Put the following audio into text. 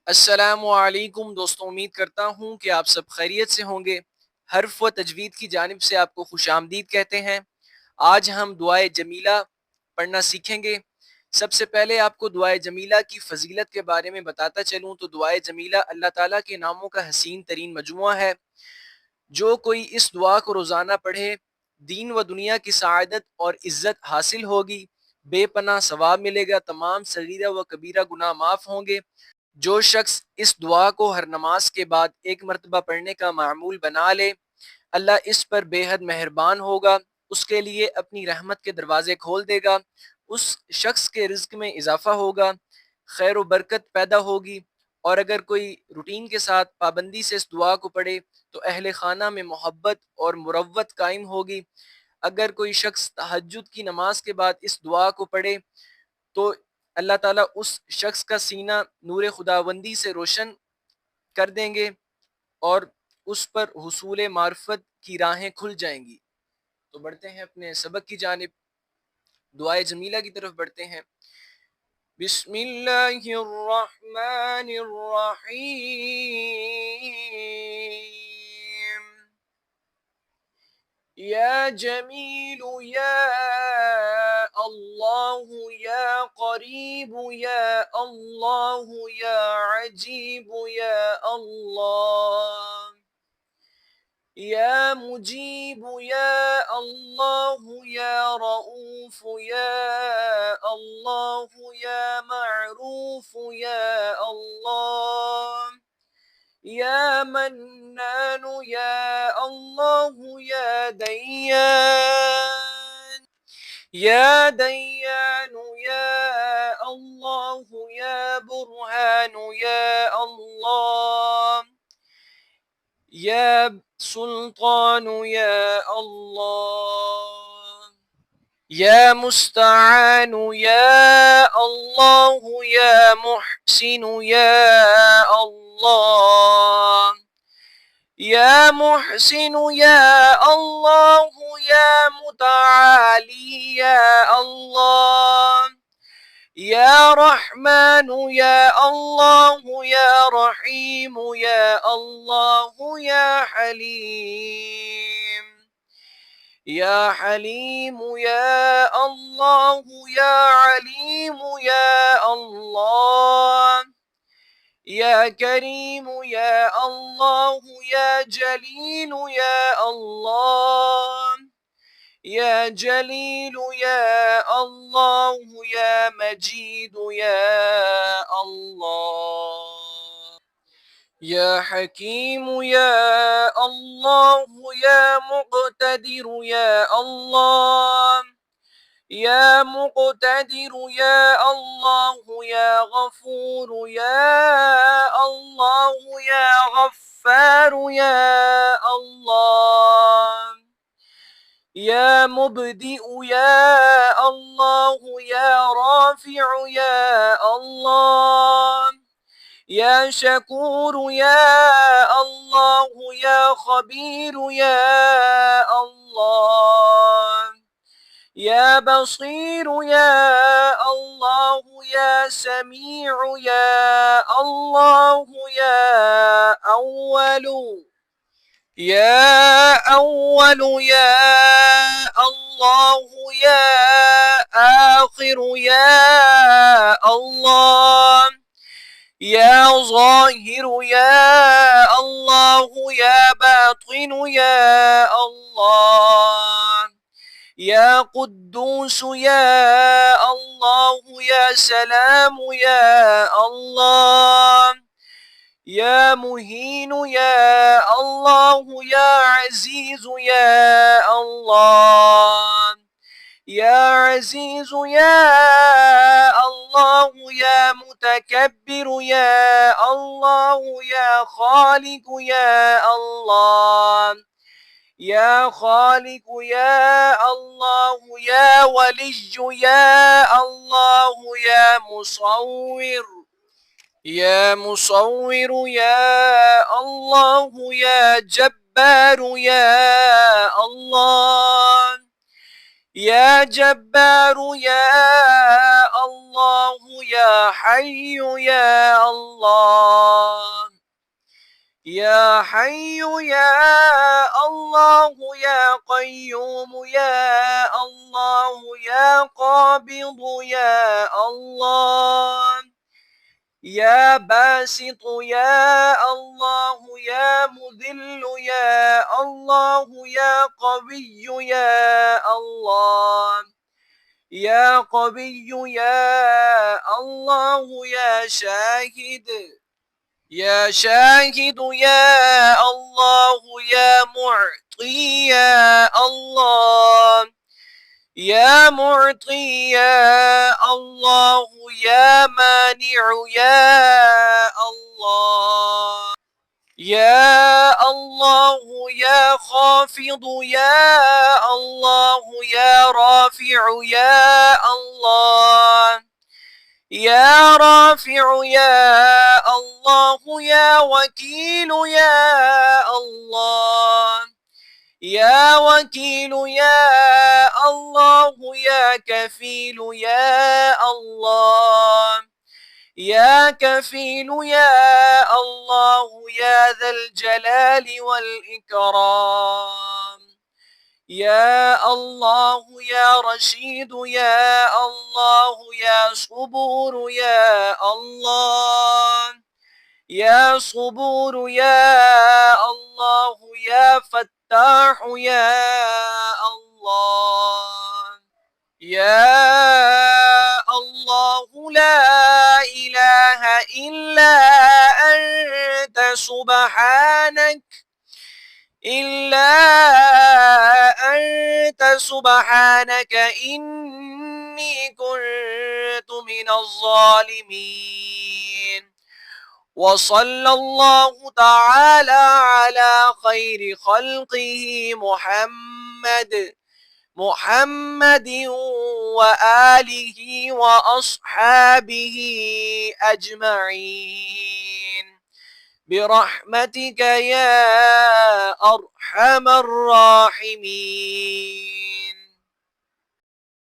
अस्सलामुअलैकुम दोस्तों, उम्मीद करता हूँ कि आप सब खैरियत से होंगे। हर्फ व तजवीद की जानिब से आपको खुशामदीद कहते हैं। आज हम दुआए जमीला पढ़ना सीखेंगे। सबसे पहले आपको दुआए जमीला की फ़जीलत के बारे में बताता चलूँ तो दुआए जमीला अल्लाह ताला के नामों का हसीन तरीन मजमुआ है। जो कोई इस दुआ को रोज़ाना पढ़े, दीन व दुनिया की सआदत और इज़्ज़त हासिल होगी, बेपनाह सवाब मिलेगा, तमाम सगीरा व कबीरा गुनाह माफ़ होंगे। जो शख्स इस दुआ को हर नमाज के बाद एक मरतबा पढ़ने का मामूल बना ले, अल्लाह इस पर बेहद मेहरबान होगा, उसके लिए अपनी रहमत के दरवाजे खोल देगा, उस शख्स के रिज्क में इजाफा होगा, खैर व बरकत पैदा होगी। और अगर कोई रूटीन के साथ पाबंदी से इस दुआ को पढ़े तो अहले खाना में मोहब्बत और मुरव्वत कायम होगी। अगर कोई शख्स तहज्जुद की नमाज के बाद इस दुआ को पढ़े तो अल्लाह ताला उस शख्स का सीना नूर खुदावंदी से रोशन कर देंगे और उस पर हुसूल मार्फत की राहें खुल जाएंगी। तो बढ़ते हैं अपने सबक की जानिब, दुआए जमीला की तरफ बढ़ते हैं। बिस्मिल्लाहिर्रहमानिर्रहीम। या जमीलु या अल्लाहु या करीबु या अल्लाहु या अजीबु या अल्लाह। या मुजीबु या अल्लाहु या रऊफु या अल्लाहु या मअरूफु या अल्लाह। या मन्नानु या अल्लाहु या दय्यान। या दय्यानु या अल्लाहु या बुरहानु या अल्लाह। या सुल्तानु या अल्लाह। या मुस्तआनु या अल्लाहु या मुहसिनु या अल्लाह। या मुहसिनु या अल्लाहु या मुतआली या अल्लाह। या रहमानु या अल्लाहु या रहीमु या अल्लाहु या हलीम। या हलीमु या अल्लाहु या अलीमु या अल्लाह। या करीमु या अल्लाहु या जलीलु या अल्लाह। या जलीलु या अल्लाहु या मजीदु या अल्लाह। या हकीमु या अल्लाहु या मुक़तदिरु या अल्लाह। या मुक़तदिरु या अल्लाहु या गफूरु या अल्लाहु या गफ्फारु या अल्लाह। या मुब्दिउ या अल्लाहु या राफिउ या अल्लाह। या शकूरु या अल्लाहु या खबीरु या अल्लाह। या बसीरु या अल्लाहु या समीउ या अल्लाहु या अव्वलु। या अव्वलु या अल्लाहु या आखिरु या अल्लाह। या ज़ाहिरु या अल्लाहु या बातिनु या अल्लाह। या कुद्दूसु या अल्लाहु या सलामु या अल्लाह। या मुहीनु या अल्लाहु या अजीज़ु या अल्लाह। या अजीज़ु या अल्लाहु या मुतकब्बिरु या अल्लाहु या खालिकु या अल्लाह। या खालिकु या अल्लाहु या वलिय्यु या अल्लाहु या मुसव्विर। या मुसव्विरु या अल्लाहु या जब्बारु या अल्लाह। या जब्बारु या अल्लाहु या حي يا الله يا حي يا الله يا قيوم يا الله يا قابض يا الله يا باسط يا الله يا مذل يا الله يا قوي يا الله يا قوي يا الله يا شاهد يا شاهد يا الله يا معطي يا الله يا معطي يا الله يا مانع يا الله يا الله يا خافض يا الله يا رافع يا الله يا رافع يا الله يا وكيل يا الله يا وكيل يا الله يا كفيل يا الله يا كفيل يا الله يا ذا الجلال والإكرام يا الله يا رشيد يا الله يا صبور يا الله يا صبور يا الله يا فتاح يا الله يا الله لا إله إلا أنت سبحانك إني كنت من الظالمين. وصلى الله تعالى على خير خلقه محمد وآله وأصحابه أجمعين برحمتك يا أرحم الراحمين.